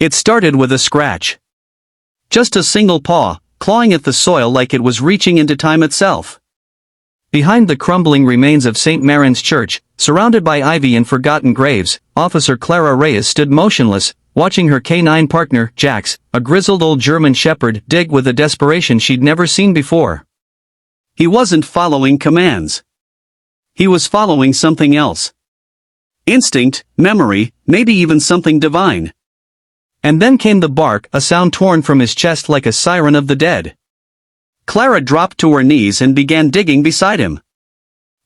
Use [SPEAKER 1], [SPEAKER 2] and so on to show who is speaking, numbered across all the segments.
[SPEAKER 1] It started with a scratch. Just a single paw, clawing at the soil like it was reaching into time itself. Behind the crumbling remains of St. Maron's Church, surrounded by ivy and forgotten graves, Officer Clara Reyes stood motionless, watching her canine partner, Jax, a grizzled old German shepherd, dig with a desperation she'd never seen before. He wasn't following commands. He was following something else. Instinct, memory, maybe even something divine. And then came the bark, a sound torn from his chest like a siren of the dead. Clara dropped to her knees and began digging beside him.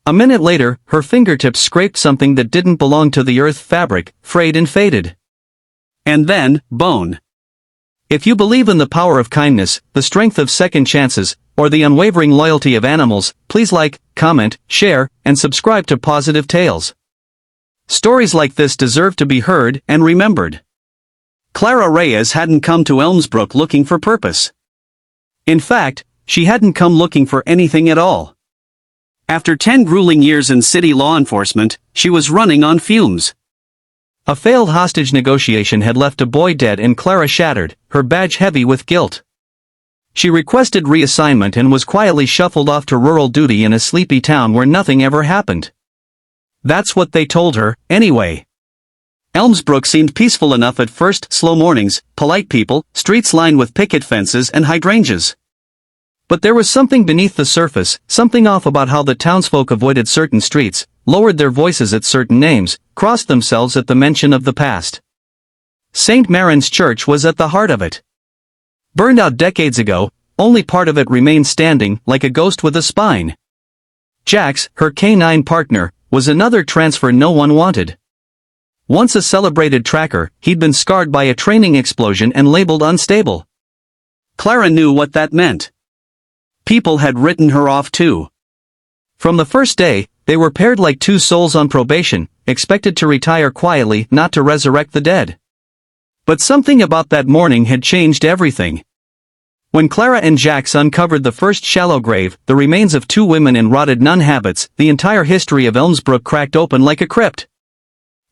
[SPEAKER 1] A minute later, her fingertips scraped something that didn't belong to the earth fabric, frayed and faded. And then, bone. If you believe in the power of kindness, the strength of second chances, or the unwavering loyalty of animals, please like, comment, share, and subscribe to Positive Tales. Stories like this deserve to be heard and remembered. Clara Reyes hadn't come to Elmsbrook looking for purpose. In fact, she hadn't come looking for anything at all. After 10 grueling years in city law enforcement, she was running on fumes. A failed hostage negotiation had left a boy dead and Clara shattered, her badge heavy with guilt. She requested reassignment and was quietly shuffled off to rural duty in a sleepy town where nothing ever happened. That's what they told her, anyway. Elmsbrook seemed peaceful enough at first, slow mornings, polite people, streets lined with picket fences and hydrangeas. But there was something beneath the surface, something off about how the townsfolk avoided certain streets, lowered their voices at certain names, crossed themselves at the mention of the past. St. Maron's Church was at the heart of it. Burned out decades ago, only part of it remained standing, like a ghost with a spine. Jax, her canine partner, was another transfer no one wanted. Once a celebrated tracker, he'd been scarred by a training explosion and labeled unstable. Clara knew what that meant. People had written her off too. From the first day, they were paired like two souls on probation, expected to retire quietly, not to resurrect the dead. But something about that morning had changed everything. When Clara and Jax uncovered the first shallow grave, the remains of two women in rotted nun habits, the entire history of Elmsbrook cracked open like a crypt.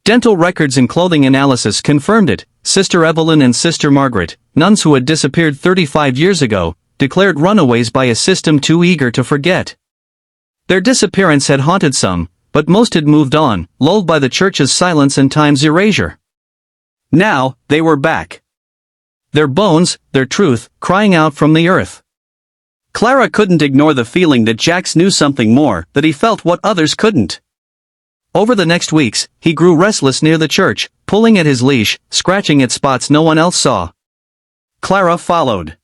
[SPEAKER 1] Dental records and clothing analysis confirmed it. Sister Evelyn and Sister Margaret, nuns who had disappeared 35 years ago, declared runaways by a system too eager to forget. Their disappearance had haunted some, but most had moved on, lulled by the church's silence and time's erasure. Now, they were back. Their bones, their truth, crying out from the earth. Clara couldn't ignore the feeling that Jax knew something more, that he felt what others couldn't. Over the next weeks, he grew restless near the church, pulling at his leash, scratching at spots no one else saw. Clara followed.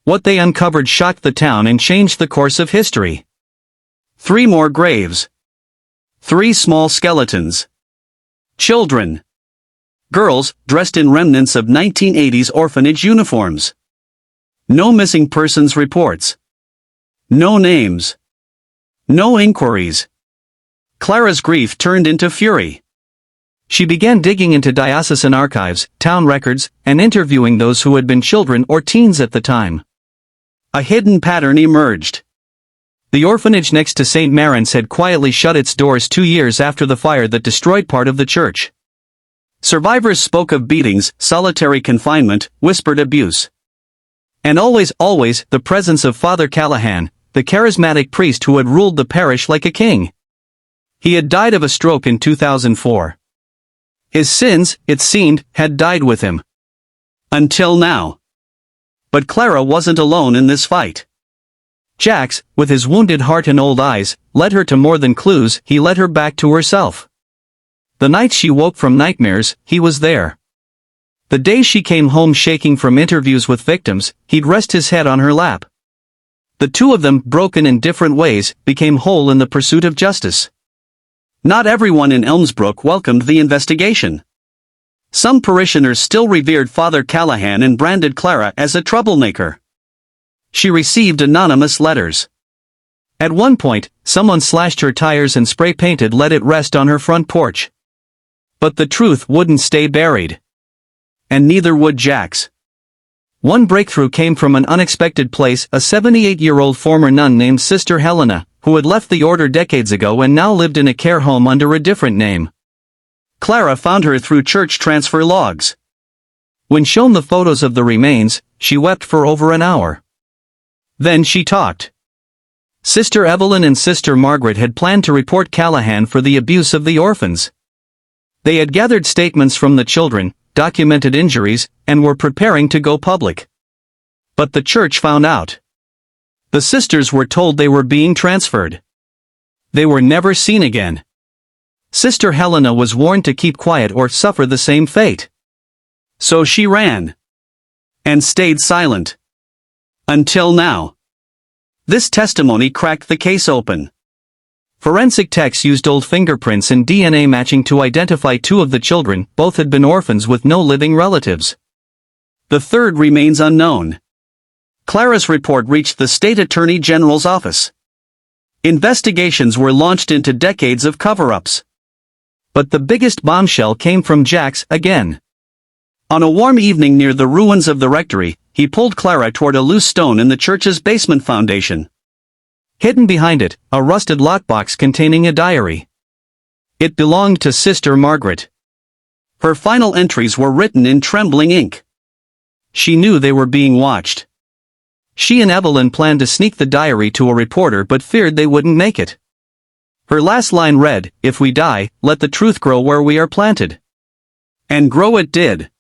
[SPEAKER 1] What they uncovered shocked the town and changed the course of history. 3 more graves. 3 small skeletons. Children. Girls, dressed in remnants of 1980s orphanage uniforms. No missing persons reports. No names. No inquiries. Clara's grief turned into fury. She began digging into diocesan archives, town records, and interviewing those who had been children or teens at the time. A hidden pattern emerged. The orphanage next to St. Maron's had quietly shut its doors 2 years after the fire that destroyed part of the church. Survivors spoke of beatings, solitary confinement, whispered abuse. And always, the presence of Father Callahan, the charismatic priest who had ruled the parish like a king. He had died of a stroke in 2004. His sins, it seemed, had died with him. Until now. But Clara wasn't alone in this fight. Jax, with his wounded heart and old eyes, led her to more than clues, he led her back to herself. The night she woke from nightmares, he was there. The day she came home shaking from interviews with victims, he'd rest his head on her lap. The two of them, broken in different ways, became whole in the pursuit of justice. Not everyone in Elmsbrook welcomed the investigation. Some parishioners still revered Father Callahan and branded Clara as a troublemaker. She received anonymous letters. At one point, someone slashed her tires and spray-painted "Let It Rest" on her front porch. But the truth wouldn't stay buried. And neither would Jax. One breakthrough came from an unexpected place, a 78-year-old former nun named Sister Helena, who had left the order decades ago and now lived in a care home under a different name. Clara found her through church transfer logs. When shown the photos of the remains, she wept for over an hour. Then she talked. Sister Evelyn and Sister Margaret had planned to report Callahan for the abuse of the orphans. They had gathered statements from the children, documented injuries, and were preparing to go public. But the church found out. The sisters were told they were being transferred. They were never seen again. Sister Helena was warned to keep quiet or suffer the same fate. So she ran. And stayed silent. Until now. This testimony cracked the case open. Forensic techs used old fingerprints and DNA matching to identify two of the children. Both had been orphans with no living relatives. The third remains unknown. Clara's report reached the State Attorney General's office. Investigations were launched into decades of cover-ups. But the biggest bombshell came from Jax again. On a warm evening near the ruins of the rectory, he pulled Clara toward a loose stone in the church's basement foundation. Hidden behind it, a rusted lockbox containing a diary. It belonged to Sister Margaret. Her final entries were written in trembling ink. She knew they were being watched. She and Evelyn planned to sneak the diary to a reporter but feared they wouldn't make it. Her last line read, "If we die, let the truth grow where we are planted." And grow it did.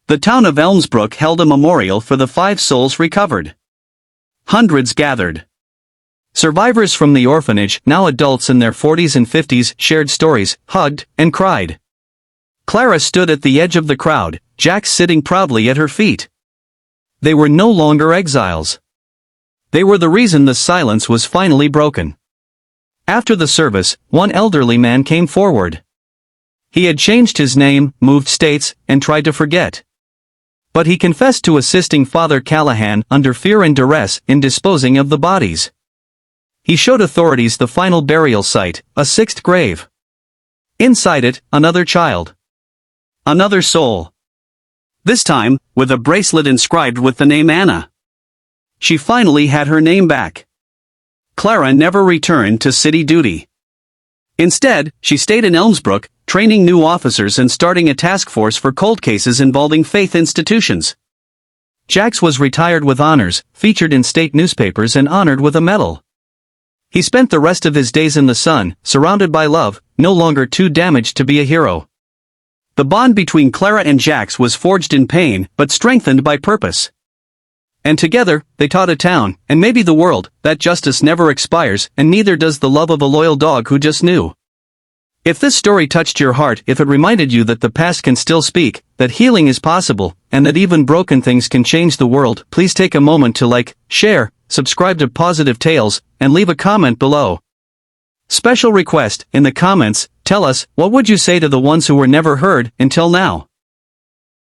[SPEAKER 1] The town of Elmsbrook held a memorial for the 5 souls recovered. Hundreds gathered. Survivors from the orphanage, now adults in their 40s and 50s, shared stories, hugged, and cried. Clara stood at the edge of the crowd, Jax sitting proudly at her feet. They were no longer exiles. They were the reason the silence was finally broken. After the service, one elderly man came forward. He had changed his name, moved states, and tried to forget. But he confessed to assisting Father Callahan under fear and duress in disposing of the bodies. He showed authorities the final burial site, a 6th grave. Inside it, another child. Another soul. This time, with a bracelet inscribed with the name Anna. She finally had her name back. Clara never returned to city duty. Instead, she stayed in Elmsbrook, training new officers and starting a task force for cold cases involving faith institutions. Jax was retired with honors, featured in state newspapers and honored with a medal. He spent the rest of his days in the sun, surrounded by love, no longer too damaged to be a hero. The bond between Clara and Jax was forged in pain, but strengthened by purpose. And together, they taught a town, and maybe the world, that justice never expires, and neither does the love of a loyal dog who just knew. If this story touched your heart, if it reminded you that the past can still speak, that healing is possible, and that even broken things can change the world, please take a moment to like, share, subscribe to Positive Tales, and leave a comment below. Special request, in the comments, tell us, what would you say to the ones who were never heard, until now?